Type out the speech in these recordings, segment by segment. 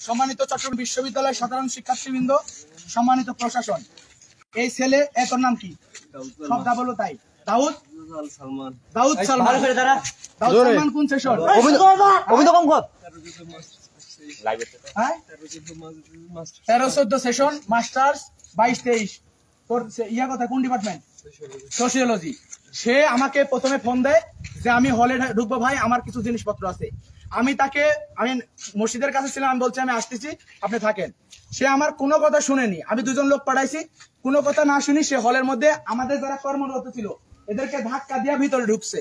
সম্মানিত চট্টগ্রাম বিশ্ববিদ্যালয়ের সাধারণ শিক্ষার্থীবৃন্দ, সম্মানিত প্রশাসন, এই ছেলে এর নাম কি? সব ডাবল তাই। দাউদ সালমান। দাউদ সালমান কোন সেশন? হ্যাঁ 13-14 সেশন, মাস্টার্স 22-23। তোর ইয়া কথা কোন ডিপার্টমেন্ট? সোশিওলজি। সে আমাকে প্রথমে ফোন দেয় যে আমি হলে ঢুকবো ভাই, আমার কিছু জিনিসপত্র আছে। আমি মসজিদের কাছে ছিলাম, আমি বলছি আমি আসতেছি, আপনি থাকেন। সে আমার কোনো কথা শুনেনি। আমি দুজন লোক পাঠাইছি, কোনো কথা না শুনি সে হলের মধ্যে আমাদের যারা কর্মরত ছিল এদেরকে ধাক্কা দিয়ে ভিতরে ঢুকছে।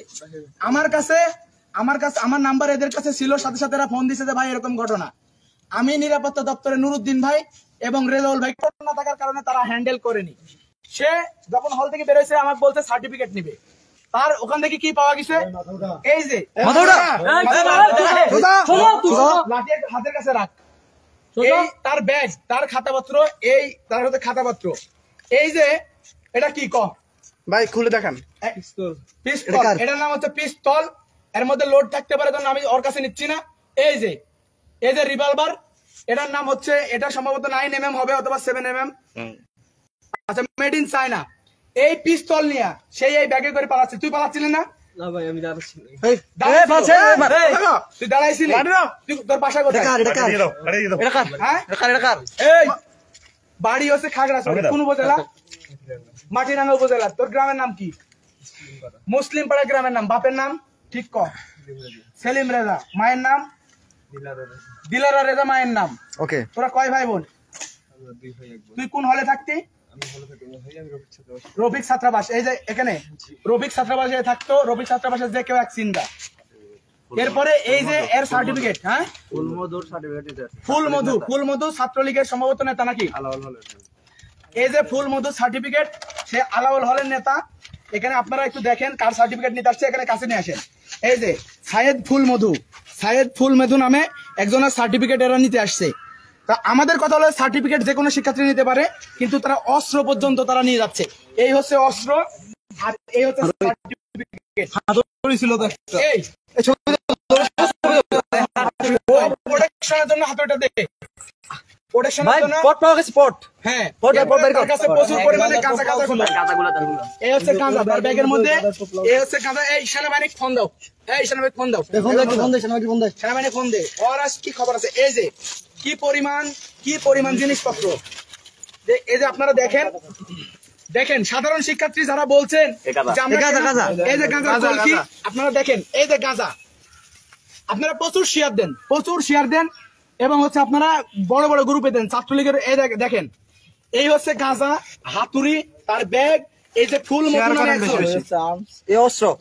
আমার নাম্বার এদের কাছে ছিল, সাথে সাথে এরা ফোন দিছে যে ভাই এরকম ঘটনা। আমি নিরাপত্তা দপ্তরে নুরুদ্দিন ভাই এবং রেজাউল ভাই না থাকার কারণে তারা হ্যান্ডেল করেনি। সে যখন হল থেকে বেরোয়ছে আমাকে বলছে সার্টিফিকেট নিবে। তার ওখান থেকে কি পাওয়া গেছে? এই যে হাতের কাছে রাখ, এই তার ব্যাগ, তার খাতাপত্র, এই তার হচ্ছে খাতাপত্র। এই যে এটা কি ক ভাই খুলে দেখান। পিস্তল, এটার নাম হচ্ছে পিস্তল। এর মধ্যে লোড থাকতে পারে, আমি ওর কাছে নিচ্ছি না। এই যে রিভলভার, এটার নাম হচ্ছে, এটা সম্ভবত 9mm হবে অথবা 7mm। আচ্ছা, মেড ইন চায়না। এই পিস্তল নিয়ে সেই এই ব্যাগে করে পালাচ্ছে। তুই পালাচ্ছিলি না? তুই দাঁড়াইছিলি? তোর বাসা কোথায়? বাড়ি হচ্ছে খাগড়াছড়ি। কোন উপজেলা? মাটিরাঙ্গা উপজেলা। তোর গ্রামের নাম কি? মুসলিম পাড়া গ্রামের নাম। বাপের নাম ঠিক ক। সেলিম রেজা। মায়ের নাম? দিলারা রেজা মায়ের নাম। ওকে। তোরা কয় ভাই বোন? তুই কোন হলে থাকতি? রফিক ছাত্রাবাস। এই যে এখানে রফিক ছাত্রাবাসে থাকতো। রফিক ছাত্রাবাসে যে কেউ এক চিন্তা। এরপরে এই যে এর সার্টিফিকেট, হ্যাঁ ফুলমধু ছাত্রলীগের সম্ভবত নেতা নাকি? এই যে ফুলমধু সার্টিফিকেট, সে আলাউল হলের নেতা। এখানে আপনারা একটু দেখেন কার সার্টিফিকেট নিতে আসছে, এখানে কাছে নিয়ে আসেন। এই যে সাইয়েদ ফুলমধু নামে একজনের সার্টিফিকেট এরা নিতে আসছে। তা আমাদের কথা হলো সার্টিফিকেট যে কোনো শিক্ষার্থী নিতে পারে, কিন্তু তারা অস্ত্র পর্যন্ত তারা নিয়ে যাচ্ছে। এই হচ্ছে অস্ত্র, আর এই হচ্ছে সার্টিফিকেট। এই প্রোটেকশনের জন্য হাতটা দেখে প্রোটেকশনের জন্য পট পাওয়া গেছে। পট, হ্যাঁ তার কাছে প্রচুর পরিমাণে কাঁচাগুলো। এই হচ্ছে কাঁচা তার ব্যাগের মধ্যে। এই হচ্ছে কাঁচা। এই সেনাবাহিনী ফোন দাও, এই সেনাবাহিনী ফোন দাও, সেনাবাহিনী ফোন দে। ওর আজ কি খবর আছে? এই যে কি পরিমাণ জিনিসপত্র। এই যে আপনারা দেখেন সাধারণ শিক্ষার্থী যারা বলছেন এই যে গাঁজা বলছি, আপনারা দেখেন এই যে গাঁজা। আপনারা প্রচুর শেয়ার দেন এবং হচ্ছে আপনারা বড় বড় গ্রুপে দেন ছাত্রলীগের। এই দেখেন এই হচ্ছে গাঁজা, হাতুড়ি, তার ব্যাগ। এই যে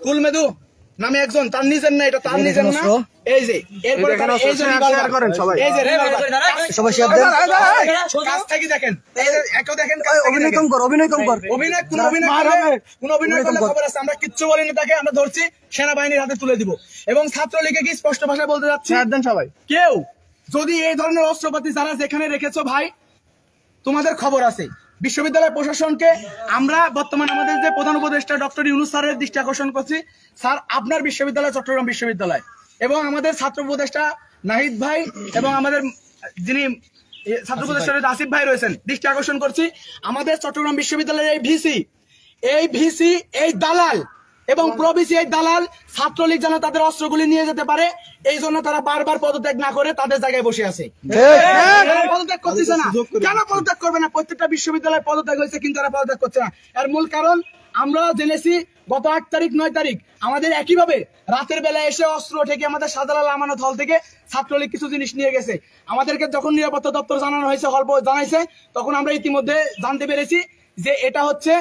ফুলমধু নামে একজন, তার নিজের না, এটা তার নিজের না। এই যে এরপরে দেখেন আমরা কিচ্ছু বলিনি তাকে, আমরা ধরছি সেনাবাহিনীর হাতে তুলে দিব। এবং ছাত্রলীগে কি স্পষ্ট ভাষায় বলতে যাচ্ছি, সবাই কেউ যদি এই ধরনের অস্ত্রপাতি যারা যেখানে রেখেছো ভাই, তোমাদের খবর আছে। বিশ্ববিদ্যালয় প্রশাসনকে আমরা বর্তমানে আমাদের যে প্রধান উপদেষ্টা ডক্টর ইউনূস স্যারের দৃষ্টি আকর্ষণ করছি, স্যার আপনার বিশ্ববিদ্যালয় চট্টগ্রাম বিশ্ববিদ্যালয় এবং আমাদের ছাত্র উপদেষ্টা নাহিদ ভাই এবং আমাদের যিনি ছাত্র উপদেষ্টা আসিফ ভাই রয়েছেন, দৃষ্টি আকর্ষণ করছি আমাদের চট্টগ্রাম বিশ্ববিদ্যালয়ের এই ভিসি এই দালাল এবং প্রভিসি এই দালাল ছাত্রলীগ যেন তাদের অস্ত্রগুলি নিয়ে যেতে পারে, এই জন্য তারা বারবার পদত্যাগ না করে তাদের জায়গায় বসে আছে। পদত্যাগ করতেছে না কেন? পদত্যাগ করবে না? প্রত্যেকটা বিশ্ববিদ্যালয়ে পদত্যাগ হয়েছে, কিন্তু তারা পদত্যাগ করছে না। এর মূল কারণ আমরা জেনেছি গত 8 তারিখ 9 তারিখ আমাদের একইভাবে রাতের বেলা এসে অস্ত্র থেকে আমাদের শাহজালাল আমানত হল থেকে ছাত্রলীগ কিছু জিনিস নিয়ে গেছে। আমাদেরকে যখন নিরাপত্তা দপ্তর জানানো হয়েছে, হল জানাইছে, তখন আমরা ইতিমধ্যে জানতে পেরেছি যে এটা হচ্ছে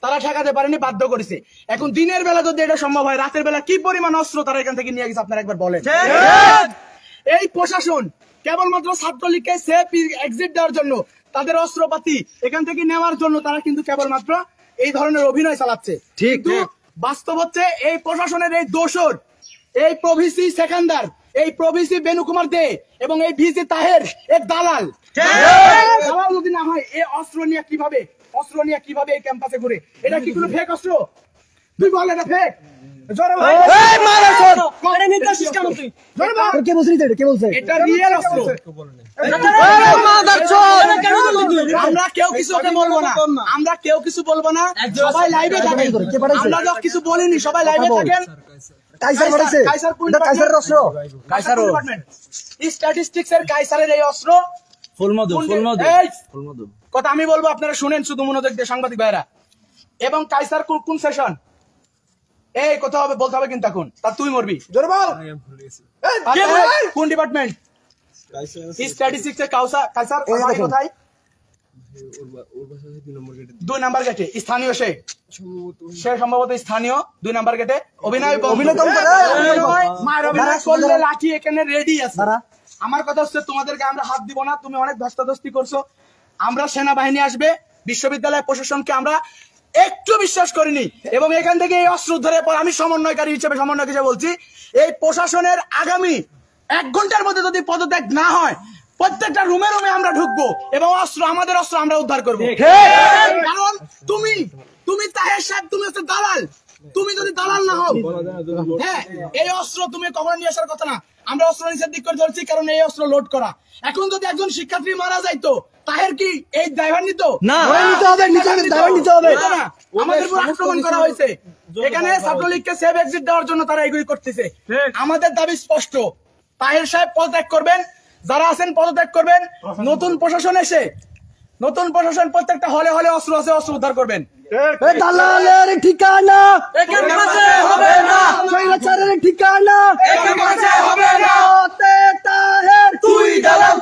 তারা ঠেকাতে পারেনি, বাধ্য করেছে। এখন দিনের বেলা যদি এটা সম্ভব হয়, রাতের বেলা কি পরিমাণ অস্ত্র তারা এখান থেকে নিয়ে গেছে আপনারা একবার বলেন। এই প্রশাসন কেবলমাত্র ছাত্রলীগকে সেফ এক্সিট দেওয়ার জন্য, তাদের অস্ত্রপাতি এখান থেকে নেওয়ার জন্য তারা কিন্তু কেবলমাত্র এই ধরনের অভিনয় চালাচ্ছে। কিন্তু বাস্তব হচ্ছে এই প্রশাসনের এই দোসর, এই প্রভিসি সেকেন্দার, এই প্রভিসি বেনু কুমার দে এবং এই ভিসি তাহের এক দালাল। দালাল যদি না হয় এই অস্ত্র নিয়ে কিভাবে এই ক্যাম্পাসে ঘুরে? এটা কি কোনো ফেক অস্ত্র? তুই বল এটা ফেক? জোরে ভাই এই মারা শোন আরে নিতাছিস কেন তুই? জোরে ভাই কে বলছিস এটা কে বলছে এটা রিয়েল অস্ত্র এই মাদার চোদ কেন বললি তুই? আমরা কেউ কিছু ওকে বলবো না আমরা কেউ কিছু বলবো না সবাই লাইভে থাকেন কে পাঠাইছে? আমরা তো কিছু বলিনি সবাই লাইভে থাকেন কাইসার পাঠাইছে কাইসার পুলিশ এটা কাইসারের অস্ত্র কাইসার ডিপার্টমেন্ট স্ট্যাটিস্টিক্স এর কাইসারের এই অস্ত্র ফুলমধু এই, কথা আমি বলবো আপনারা শুনেন শুধু মনোযোগ দিয়ে সাংবাদিক ভাইরা এবং কাইসার কোন সেশন এই কথা হবে বলতে হবে কিন্তু এখন তা তুই মরবি জোরে বল কে বলে? কোন ডিপার্টমেন্ট স্ট্যাটিস্টিক্স এর কাইসার বাড়ি কোথায় 2 নাম্বার গেটে স্থানীয় সে সম্ভবত স্থানীয় 2 নাম্বার গেটে অভিনয় করলে লাঠি এখানে রেডি আছে আমার কথা হচ্ছে তোমাদেরকে আমরা হাত দিব না তুমি অনেক ধস্তাধস্তি করছো আমরা সেনাবাহিনী আসবে বিশ্ববিদ্যালয় প্রশাসনকে আমরা একটু বিশ্বাস করিনি এবং এখান থেকে এই অস্ত্র উদ্ধারের পর আমি সমন্বয়কারী হিসেবে বলছি এই প্রশাসনের আগামী 1 ঘন্টার মধ্যে যদি পদত্যাগ না হয় প্রত্যেকটা রুমে রুমে আমরা ঢুকবো এবং আমাদের অস্ত্র আমরা উদ্ধার করবো কারণ তুমি তাহের সাহেব তুমি হচ্ছে দালাল তুমি যদি দালাল না হও হ্যাঁ এই অস্ত্র তুমি কখনো নিয়ে আসার কথা না আমরা অস্ত্র নিষেধ দিক করে ধরছি কারণ এই অস্ত্র লোড করা এখন যদি একজন শিক্ষার্থী মারা যাইতো তাহের কি এই ড্রাইভার নিত না নিতে হবে নিতে হবে আমাদের উপর আক্রমণ করা হয়েছে এখানে ছাত্রলীগকে সেভ এক্সিট দেওয়ার জন্য তারা এগুলি করতেছে আমাদের দাবি স্পষ্ট তাহের সাহেব পদত্যাগ করবেন যারা আছেন পদত্যাগ করবেন নতুন প্রশাসন এসে নতুন প্রশাসন প্রত্যেকটা হলে হলে অস্ত্র আছে অস্ত্র উদ্ধার করবেন এই দালালের ঠিকানা একের পাশে হবে না শৈলাচারের ঠিকানা একের পাশে হবে না ওতে তাহের তুই দালাল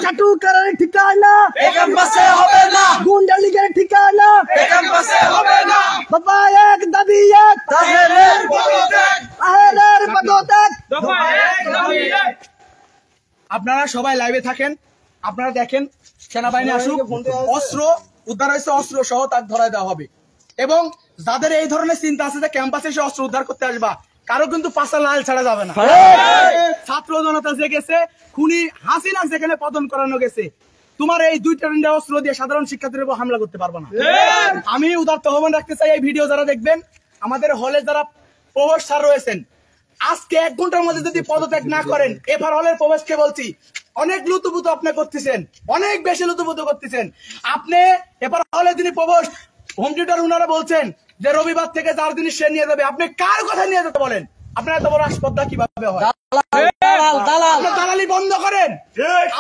চাটুকারের ঠিকানা একের পাশে হবে না গুন্ডা লীগের ঠিকানা একের পাশে হবে না বাবা এক দাবি এক তাহেরের পদত্যাগ তাহেরের পদত্যাগ দফা 1 দাবি 1 আপনারা সবাই লাইভে থাকেন আপনারা দেখেন সেনাবাহিনী আসুক অস্ত্র উদ্ধার হয়েছে অস্ত্র সহ তাকে ধরায় দেওয়া হবে এবং যাদের এই ধরনের চিন্তা আছে যে ক্যাম্পাসে এসে অস্ত্র উদ্ধার করতে আসবা কারো কিন্তু পাশা লাল ছাড়া যাবে না ছাত্র জনতা যে গেছে খুনি হাসিনা যেখানে পতন করানো গেছে তোমার এই 2টা অস্ত্র দিয়ে সাধারণ শিক্ষার্থীদের উপর হামলা করতে পারবে না আমি উদারত আহ্বান রাখতে চাই এই ভিডিও যারা দেখবেন আমাদের হলে যারা প্রভাস স্যার রয়েছেন আজকে 1 ঘন্টার মধ্যে যদি পদত্যাগ না করেন এফআর হলের প্রবেশকে বলছি অনেক লুতুপুতু আপনি করতেছেন অনেক বেশি লুতুপুতু করতেছেন আপনি এফআর হলে যিনি প্রবেশ হোম টিউটর উনারা বলছেন যে রবিবার থেকে 4 দিন সে নিয়ে যাবে আপনি কার কথা নিয়ে যেতে বলেন আপনার এত বড় আসপদ্দা কিভাবে হয় আপনি দালালি বন্ধ করেন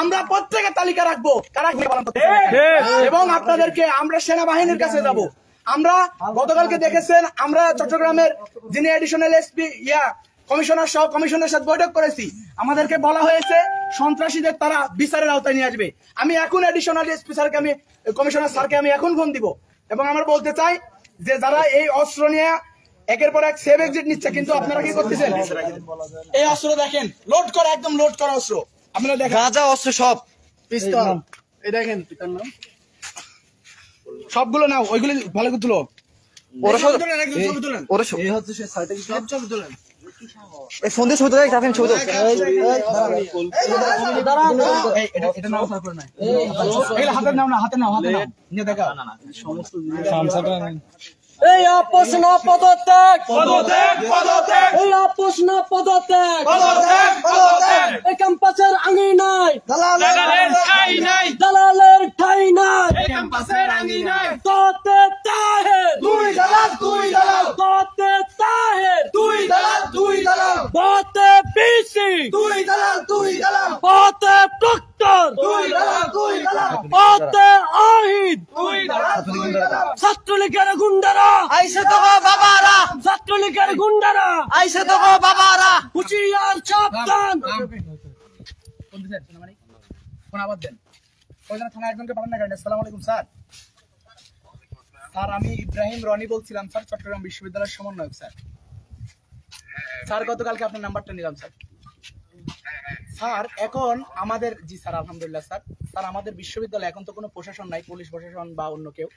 আমরা প্রত্যেকে তালিকা রাখবো কারা কি পালন করতেছে এবং আপনাদেরকে আমরা সেনাবাহিনীর কাছে যাব আমরা গতকালকে দেখেছেন আমরা চট্টগ্রামের যিনি এডিশনাল এসপি কমিশনার সহ কমিশনের সাথে বৈঠক করেছি আমাদেরকে বলা হয়েছে সন্ত্রাসীদের তারা বিচারের আওতায় নিয়ে আসবে আমি এখন এডিশনাল এসপি স্যারকে আমি কমিশনার স্যারকে আমি এখন ফোন দিব এবং আমরা বলতে চাই যে যারা এই অস্ত্র নিয়ে একের পর এক সেভ এক্সিট নিচ্ছে কিন্তু আপনারা কি করতেছেন এই অস্ত্র দেখেন লোড করা একদম লোড করা অস্ত্র আপনারা দেখেন গাঁজা অস্ত্র সব পিস্তল এই দেখেন সবগুলো নাও ওইগুলো ভালো করে তুলো ওরা সব একদম ছবি তুলেন ওরা সব এই হচ্ছে সে সার্টিফিকেট সব ছবি তুলেন এই ফোন দিয়ে ছবি তুলে রাখেন ছবি তুলে এই এটা নাও তারপর না এই হাতে নাও না হাতে নাও নিয়ে দেখাও সমস্ত এই আপোষ না পদত্যাগ পদত্যাগ এই আপোষ না পদত্যাগ পদত্যাগ এই ক্যাম্পাসের আঙিনায় দালালের ঠাঁই নাই দালালের ঠাঁই নাই ক্যাম্পাসের আঙিনায় তোতে তাহের তুই দালাল তোতে তাহের তুই দালাল তোতে পিসি তুই দালাল তোতে প্রক্টর তুই দালাল তোতে আহিদ তুই দালাল ছাত্রলীগের গুন্ডারা আইসে তো গো বাবারা ছাত্রলীগের গুন্ডারা আইসে তো গো বাবারা হুঁশিয়ার সাবধান ফোন আবার দেন কয়জন থানা একজনকে পাঠান না কেন আসসালামু আলাইকুম স্যার স্যার আমি ইব্রাহিম রনি বলছিলাম স্যার চট্টগ্রাম বিশ্ববিদ্যালয়ের সমন্বয়ক স্যার স্যার গতকালকে আপনার নাম্বারটা নিলাম স্যার স্যার এখন আমাদের জি স্যার আলহামদুলিল্লাহ স্যার স্যার আমাদের বিশ্ববিদ্যালয়ে এখন তো কোনো প্রশাসন নাই পুলিশ প্রশাসন বা অন্য কেউ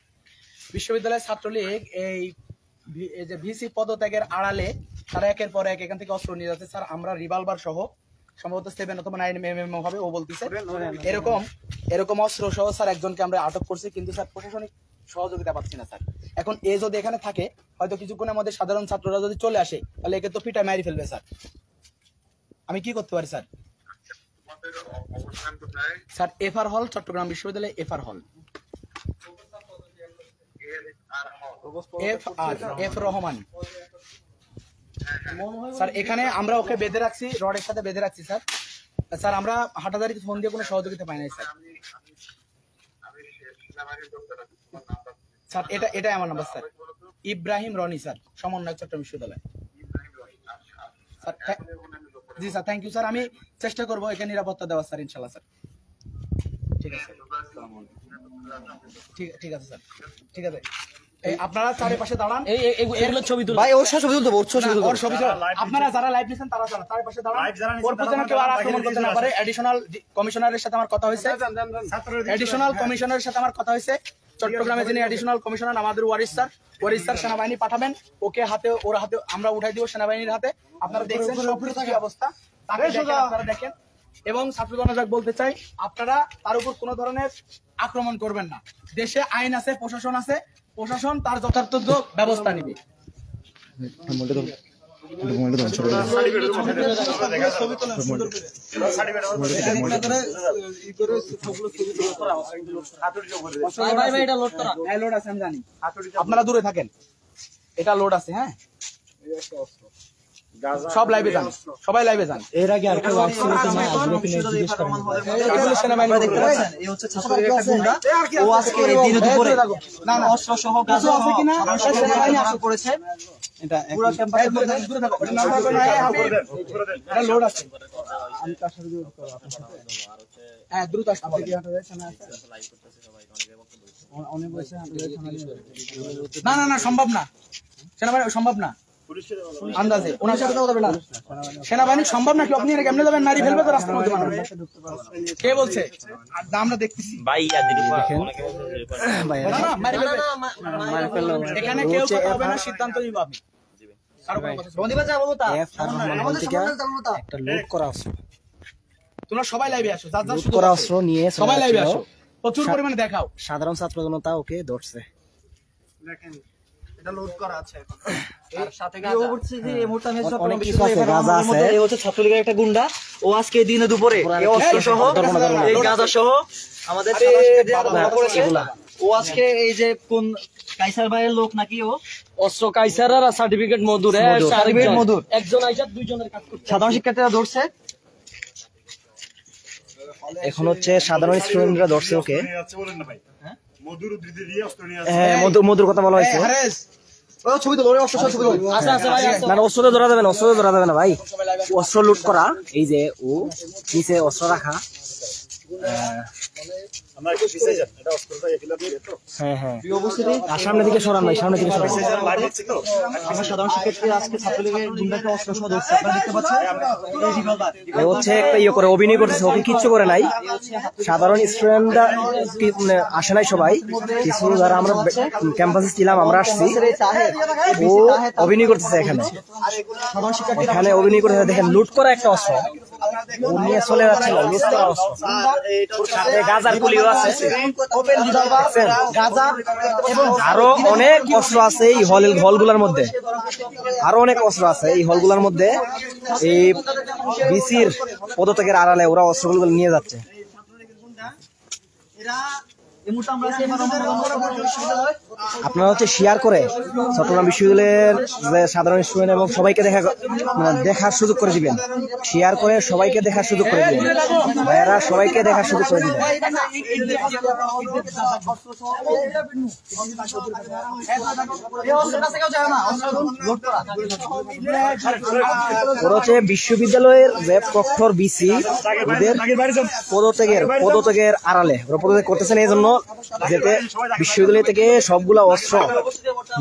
বিশ্ববিদ্যালয়ের ছাত্রলীগ এই যে ভিসি পদত্যাগের আড়ালে তারা একের পর এক এখান থেকে অস্ত্র নিয়ে যাচ্ছে স্যার আমরা রিভলভার সহ সম্ভবত 7 অথবা 9 mm হবে ও বলতেছে এরকম অস্ত্র সহ স্যার একজনকে আমরা আটক করছি কিন্তু স্যার প্রশাসনিক সহযোগিতা পাচ্ছি না স্যার এখন এ যদি এখানে থাকে, হয়তো কিছুক্ষণের মধ্যে সাধারণ ছাত্ররা যদি চলে আসে, তাহলে একে তো পিটায় মারি ফেলবে স্যার। আমি কি করতে পারি স্যার? স্যার এফআর হল, চট্টগ্রাম বিশ্ববিদ্যালয় এফআর হল, এফ রহমান স্যার। এখানে আমরা ওকে বেঁধে রাখছি, রডের সাথে বেঁধে রাখছি স্যার। স্যার আমরা হাটাদারিতে ফোন দিয়ে কোনো সহযোগিতা পাই নাই স্যার। স্যার এটাই আমার number sir, Ibrahim Roni sir, সমন্বয়ক চট্টগ্রাম বিশ্ববিদ্যালয় স্যার। জি স্যার, থ্যাংক ইউ স্যার। আমি চেষ্টা করবো এখানে নিরাপত্তা দেওয়ার স্যার, ইনশাল্লাহ স্যার। ঠিক আছে, ঠিক আছে স্যার, ঠিক আছে। আপনারা চারিপাশে দাঁড়ান, এগুলো ছবি তুল ভাই ওর সাথে ছবি তুলতে, ওর সাথে ছবি তুলতে। ওর ছবি তুলুন। আপনারা যারা লাইভ নিছেন তারা চারিপাশে দাঁড়ান, ওর প্রতি যেন কেউ আর আক্রমণ করতে না পারে। এডিশনাল কমিশনারের সাথে আমার কথা হয়েছে, এডিশনাল কমিশনারের সাথে আমার কথা হয়েছে। চট্টগ্রামে যিনি এডিশনাল কমিশনার আমাদের ওয়ারিস স্যার সেনাবাহিনী পাঠাবেন, ওকে হাতে, ওর হাতে আমরা উঠাই দিব সেনাবাহিনীর হাতে। আপনারা দেখছেন সবকিছু কি অবস্থা, তাকে দেখেন, আপনারা দেখেন। এবং ছাত্র জনতা বলতে চাই, আপনারা তার উপর কোনো ধরনের আক্রমণ করবেন না। দেশে আইন আছে, প্রশাসন আছে, প্রশাসন তার যথার্থ ব্যবস্থা নিবে। লোড আছে আমি জানি, আপনারা দূরে থাকেন, এটা লোড আছে। হ্যাঁ, সব লাইভে যান, সবাই লাইভে যান। এর আগে আর কেউ আসছিল তো না, এগুলো সেনাবাহিনী দেখতে পাচ্ছেন, এই হচ্ছে ছাত্রলীগের একটা গুন্ডা, ও আজকে এই দিনে দুপুরে না অস্ত্র সহ গাঁজা আছে কিনা সেনাবাহিনী আটক করেছে। এটা পুরো ক্যাম্পাসের মধ্যে দূরে থাকো, এটা নাম্বার করে নাই, এটা লোড আছে। হ্যাঁ, দ্রুত আসতে হবে। না সম্ভব না, সেনাবাহিনী সম্ভব না, আন্দাজে ওনার সাথে কথা বলবেন। সেনাবাহিনী সম্ভব না, কি আপনি এর কেমনে যাবেন? নারী ফেলবে তো রাস্তার মধ্যে মানুষ। কে বলছে? আমরা দেখতেছি এখানে কেউ কথা হবে না, সিদ্ধান্ত নিব আমি। একটা লোড করা অস্ত্র, তোমরা সবাই লাইভে আসো, যার যার লোড করা অস্ত্র নিয়ে সবাই লাইভে আসো, প্রচুর পরিমাণে দেখাও। সাধারণ ছাত্র জনতা ওকে ধরছে। অনেক কিছু আছে, গাঁজা আছে। এই হচ্ছে ছাত্রলীগের একটা গুন্ডা, ও আজকে দিনে দুপুরে এই অস্ত্র সহ, এই গাঁজা সহ আমাদের ও আজকে এই যে কোন কাইসার ভাইয়ের লোক নাকি, ও অস্ত্র কাইসার আর সার্টিফিকেট মধুর, সার্টিফিকেট মধুর, একজন আইসা দুইজনের কাজ করছে। সাধারণ শিক্ষার্থীরা ধরছে। এখন হচ্ছে সাধারণ স্টুডেন্টরা ধরছে ওকে। হ্যাঁ, মধুর কথা বলা হয়েছে। ছবি তোলো, অস্ত্র ছবি তোলো। না, অস্ত্র তো ধরা যাবে না, অস্ত্র তো ধরা যাবে না ভাই। অস্ত্র লুট করা, এই যে ও নিচে অস্ত্র রাখা। হ্যাঁ, আর সামনে দিকে সরান ভাই, সামনে দিকে সরান। আমরা সাধারণ শিক্ষার্থী আজকে ছাত্রলীগের গুন্ডাকে অস্ত্র সহ ধরছে, আপনারা দেখতে পাচ্ছেন। এই হচ্ছে একটা ইয়ে করে অভিনয় করতেছে, ওকে কিচ্ছু করে নাই। সাধারণ স্টুডেন্টরা আসে নাই, সবাই কিছু যারা আমরা ক্যাম্পাসে ছিলাম আমরা আসছি, ও অভিনয় করতেছে এখানে, এখানে অভিনয় করতেছে। দেখেন লুট করা একটা অস্ত্র ও নিয়ে চলে যাচ্ছে, লুট করা অস্ত্র। গাজার গুলিও আছে, গাজা এবং আরো অনেক অস্ত্র আছে এই হলগুলোর মধ্যে, আরো অনেক অস্ত্র আছে এই হলগুলোর মধ্যে। এই বিসির পদত্যাগের আড়ালে ওরা অস্ত্রগুলো নিয়ে যাচ্ছে। আপনারা হচ্ছে শেয়ার করে চট্টগ্রাম বিশ্ববিদ্যালয়ের যে সাধারণ স্টুডেন্ট এবং সবাইকে দেখার সুযোগ করে দিবেন, শেয়ার করে সবাইকে দেখার সুযোগ করে দিবেন ভাইয়েরা, সবাইকে দেখার সুযোগ করে দিবেন। ওরা হচ্ছে বিশ্ববিদ্যালয়ের যে প্রক্টর বিসি, ওদের পদত্যাগের আড়ালে ওরা পদত্যাগ করতেছেন, এই জন্য যাতে বিশ্ববিদ্যালয় থেকে সবগুলা অস্ত্র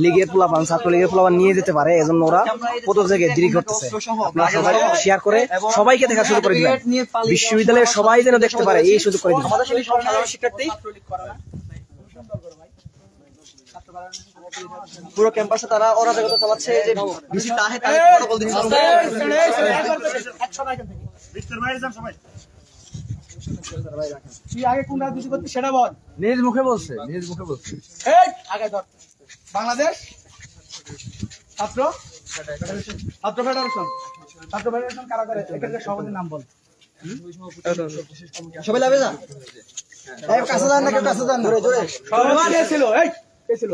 লীগের পোলাপান, ছাত্রলীগের পোলাপান নিয়ে যেতে পারে, এজন্য ওরা পদত্যাগে দেরি করতেছে। আপনারা সবাই শেয়ার করে সবাইকে দেখা শুরু করে দিবেন, বিশ্ববিদ্যালয়ের সবাই যেন দেখতে পারে এই সুযোগ করে দিবেন। পুরো ক্যাম্পাসে তারা অরাজকতা চালাচ্ছে, যে বিসি তাহে তাদের প্রটোকল দিয়ে তুই আগে কোনটা দিছি করতে সেটা বল। নিজ মুখে বলছে। আগে ধর বাংলাদেশ ছাত্র ছাত্র ফেডারেশন কারা করে এখানকার সভাপতির নাম বল। সবাই লাভে যা কাছে যান না কেউ কাছে যান সভাপতি কে ছিল? এই কে ছিল?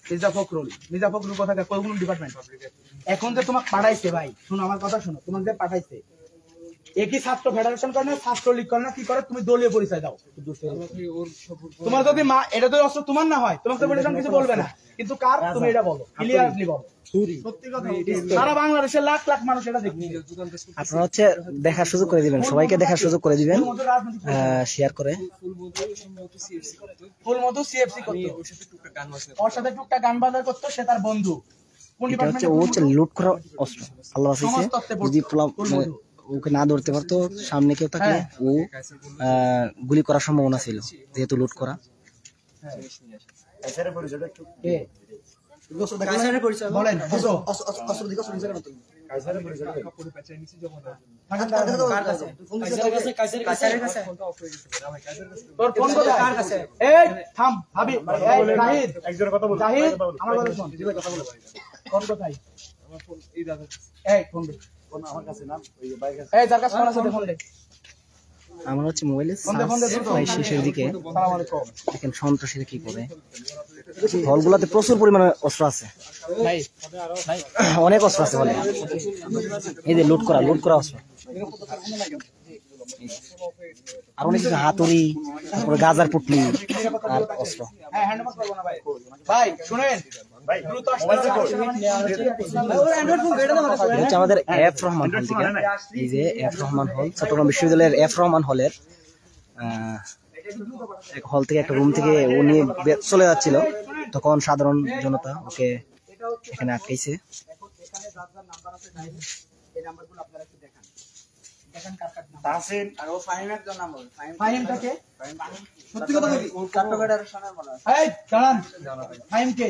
মির্জা ফখরুল। মির্জা ফখরুল কথা কোন ডিপার্টমেন্ট? এখন যে তোমাকে পাঠাইছে ভাই, শুনো আমার কথা শুনো, তোমাকে যে পাঠাইছে একই ছাত্র ফেডারেশন করে না, ছাত্র লীগ করে না, কি করে? তুমি দলীয় পরিচয় দাও। তোমার যদি এটা তো অস্ত্র তোমার না হয়, তোমাকে তো ফেডারেশন কিছু বলবে না, কিন্তু কার? তুমি এটা বলো, ক্লিয়ারলি বলো। সত্যি কথা, সারা বাংলাদেশের লাখ লাখ মানুষ এটা দেখবে। আপনারা হচ্ছে দেখার সুযোগ করে দিবেন, সবাইকে দেখার সুযোগ করে দিবেন, শেয়ার করে। ফুলমধু সিএফসি করতো, ওর সাথে টুকটাক গান বাজার করতো, সে তার বন্ধু। কোন এটা হচ্ছে ডিপার্টমেন্টে? ও হচ্ছে লুট করা অস্ত্র। আল্লাহ বাঁচাইছে, যদি ওকে না ধরতে পারতো, সামনে কেউ থাকলে ও গুলি করার সম্ভাবনা ছিল, যেহেতু লুট করা। কে? বলেন, বসো। তোর ফোন কোথায়? এই থাম ভাবি, এই জাহিদ, জাহিদ আমার কথা শোন। ফোন কোথায়? এই ফোন দে। এই যার কাছে ফোন আছে দে, ফোন দে। আমার হচ্ছে মোবাইলে ফোন দে, দ্রুত। প্রায় শেষের দিকে আসসালামু আলাইকুম। দেখেন সন্ত্রাসীরা কি করে। হলগুলোতে প্রচুর পরিমাণে অস্ত্র আছে, ভাই ভাই অনেক অস্ত্র আছে হলে। এই যে লুট করা অস্ত্র, আর অনেক কিছু হাতুড়ি, তারপরে গাজার পুটলি আর অস্ত্র। হ্যাঁ, হ্যান্ডওভার করব না ভাই। ভাই শুনেন, দ্রুত আসতে এটা হচ্ছে আমাদের এফ রহমান হল থেকে। এই যে এফ রহমান হল, চট্টগ্রাম বিশ্ববিদ্যালয়ের এফ রহমান হলের হল থেকে একটা রুম থেকে ও নিয়ে চলে যাচ্ছিল, তখন সাধারণ জনতা ওকে এখানে আটকাইছে। ফাহিমটাকে সত্যি কথা বলি, এই দাঁড়ান, ফাহিম কে?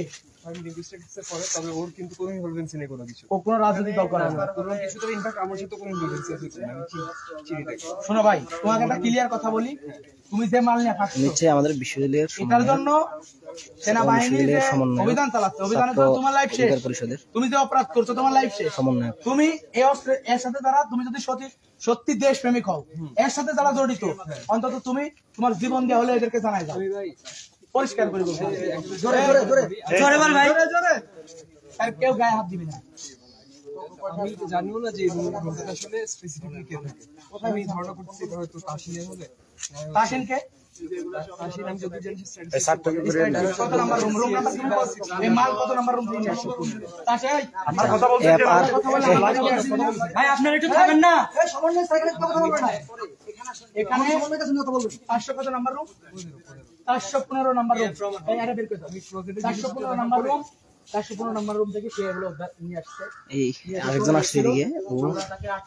তবে ওর কিন্তু কোনো ইনভলভেন্সি নেই কোনো কিছু, ও কোনো রাজনৈতিক দল করে না। কোনো কিছু তো ইনফ্যাক্ট আমার সাথে কোনো ইনভলভেন্সি আছে না, আমি চিনি দেখি। শোনো ভাই, তোমাকে একটা ক্লিয়ার কথা বলি, তুমি যে মাল নিয়ে থাকছো নিচ্ছে আমাদের বিশ্ববিদ্যালয়ের এটার জন্য সেনাবাহিনী যে অভিযান চালাচ্ছে, অভিযানের জন্য তোমার লাইফ শেষ। পরিষদের তুমি যে অপরাধ করছো, তোমার লাইফ শেষ। সমন্বয়ক। তুমি এর সাথে যারা, তুমি যদি সত্যি দেশপ্রেমিক হও, এর সাথে যারা জড়িত, অন্তত তুমি তোমার জীবন দেওয়া হলে এদেরকে জানাই যাও, পরিষ্কার করে বলবো। জোরে বল ভাই, আর কেউ গায়ে হাত দিবি না। আমি জানিও না যে এই রোগটা আসলে স্পেসিফিকলি কে থাকে। আমি ধারণা করতেছি এটা হয়তো তাসিনের হলে। তাসিনকে তাসিন আমি যদি জানি কত নাম্বার রুম নাম্বার তুমি বল, এই মাল কত নাম্বার রুম থেকে নিয়ে আসছো? তাসে আমার কথা বলতে এফ আর ভাই, আপনারা একটু থাকবেন না। এই সমন্বয় সাইকেলে কথা বলবেন না। এখানে 500 কত নাম্বার রুম? 415 number room. এই আরে বের করে দাও। 415 নাম্বার রুম, 415 নাম্বার রুম থেকে সে হলো নিয়ে আসছে। এই আরেকজন আসছে এদিকে,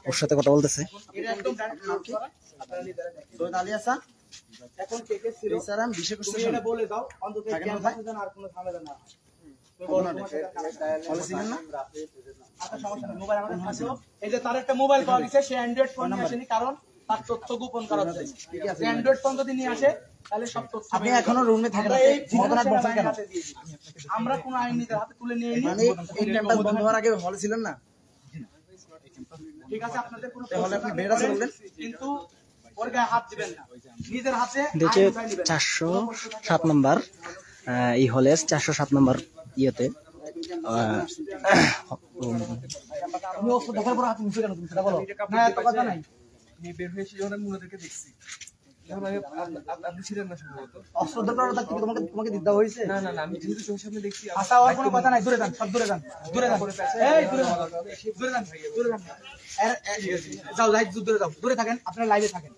ওর সাথে কথা বলতেছে। এটা একদম ডাইরেক্ট নাম করা। আপনারা লিডারে দেখেন। তো আলিয়া স্যার এখন কে কে ছিল? স্যার আমি বিশেষ করে এটা বলে দাও, অন্তত ক্যাম্পাসে যেন আর কোনো ঝামেলা না হয়। আচ্ছা সমস্যা নেই, মোবাইল আমাদের কাছে। এই যে তার একটা মোবাইল পাওয়া গেছে, সে অ্যান্ড্রয়েড ফোন নিয়ে আসেনি, কারণ তার তথ্য গোপন করা হচ্ছে। ঠিক আছে, অ্যান্ড্রয়েড ফোন যদি নিয়ে আসে তাহলে সব তথ্য আপনি এখনো রুমে থাকেন, ঘটনা বলছেন কেন? আমরা কোন আইনিদের হাতে তুলে নিয়ে মানে এই ক্যাম্পাস বন্ধ হওয়ার আগে হলে ছিলেন না? ঠিক আছে, আপনাদের কোনো হলে আপনি বের আছে বললেন, কিন্তু ওর গায়ে হাত দিবেন না, নিজের হাতে দেখছে 407 নম্বর এই হলের 407 নম্বর ইয়েতে তুমি ওষুধ দেখার পর হাত মুছে কেন? তুমি সেটা বলো না, এত কথা নাই। আমি বের হয়ে এসে যখন আমি ওনাদেরকে দেখছি, যখন আপনি ছিলেন না সম্ভবত। অশ্রদ্ধা করার দাগ তোমাকে দিতে হয়েছে? না না না, আমি যেহেতু চোখের সামনে দেখছি। আশা হওয়ার কোনো কথা নাই, দূরে যান, সব দূরে যান, দূরে যান। এই দূরে যান, দূরে যান, দূরে যান। যাও লাইভ দূরে যাও, দূরে থাকেন, আপনারা লাইভে থাকেন।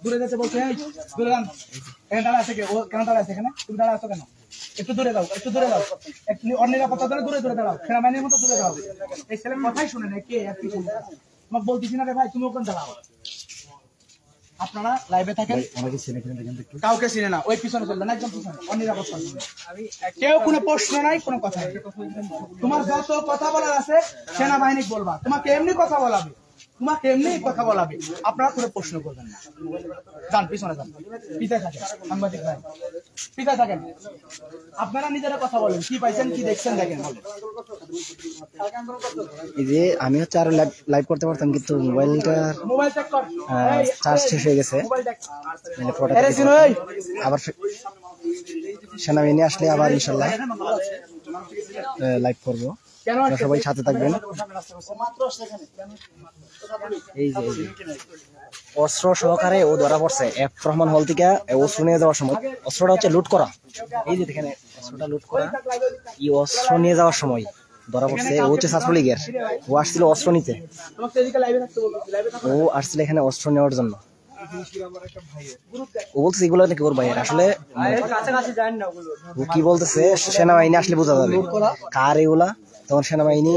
দূরে যেতে বলছে, এই দূরে যান। এখানে দাঁড়া আছে কে? ও কেন দাঁড়া আছে এখানে? তুমি দাঁড়া আছো কেন? একটু দূরে যাও, একটু দূরে যাও, একটু অনিরাপত্তা ধরে দূরে দূরে দাঁড়াও, সেনাবাহিনীর মতো দূরে দাঁড়াও। এই ছেলের কথাই শুনে না, কে আর কি শুনে? তোমাকে বলতেছি না রে ভাই, তুমি ওখানে দাঁড়াও। আপনারা লাইভে থাকেন, কাউকে চিনে না, ওই পিছনে চলবেন, একদম পিছনে, অনিরাপত্তা। কেউ কোনো প্রশ্ন নাই, কোনো কথা নাই। তোমার যত কথা বলার আছে সেনাবাহিনী বলবা, তোমাকে এমনি কথা বলাবে, তোমাকে এমনি কথা বলাবে, আপনারা কোনো প্রশ্ন করবেন না। যান পিছনে যান, পিছায় থাকেন সাংবাদিক ভাই, পিছায় থাকেন। আপনারা নিজেরা কথা বলেন, কি পাইছেন কি দেখছেন দেখেন বলেন। এই যে আমি হচ্ছে আরো লাইভ করতে পারতাম, কিন্তু মোবাইলটা মোবাইল চেক কর, চার্জ শেষ হয়ে গেছে। Mobile check. মানে ফটোটা আবার সেনাবাহিনী আসলে আবার ইনশাল্লাহ লাইভ করবো। কেন তো সবাই সাথে থাকবেন। এই যে অস্ত্র সহকারে ও ধরা পড়ছে এফ রহমান হল থেকে অস্ত্র নিয়ে যাওয়ার সময়। অস্ত্রটা হচ্ছে লুট করা, এই যে দেখেন অস্ত্রটা লুট করা। এই অস্ত্র নিয়ে যাওয়ার সময় ধরা পড়ছে। ও হচ্ছে ছাত্রলীগের, ও আসছিল অস্ত্র নিতে, তোমাকে এদিকে লাইভে থাকতে বলতেছি, লাইভে থাকো। ও আসছিল এখানে অস্ত্র নেওয়ার জন্য। ও বলতেছে এগুলো নাকি ওর ভাইয়ের। আসলে ও কি বলতেছে সেনাবাহিনী আসলে বোঝা যাবে কার এগুলা। তখন সেনাবাহিনী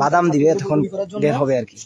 বাদাম দিবে, তখন বের হবে আর কি।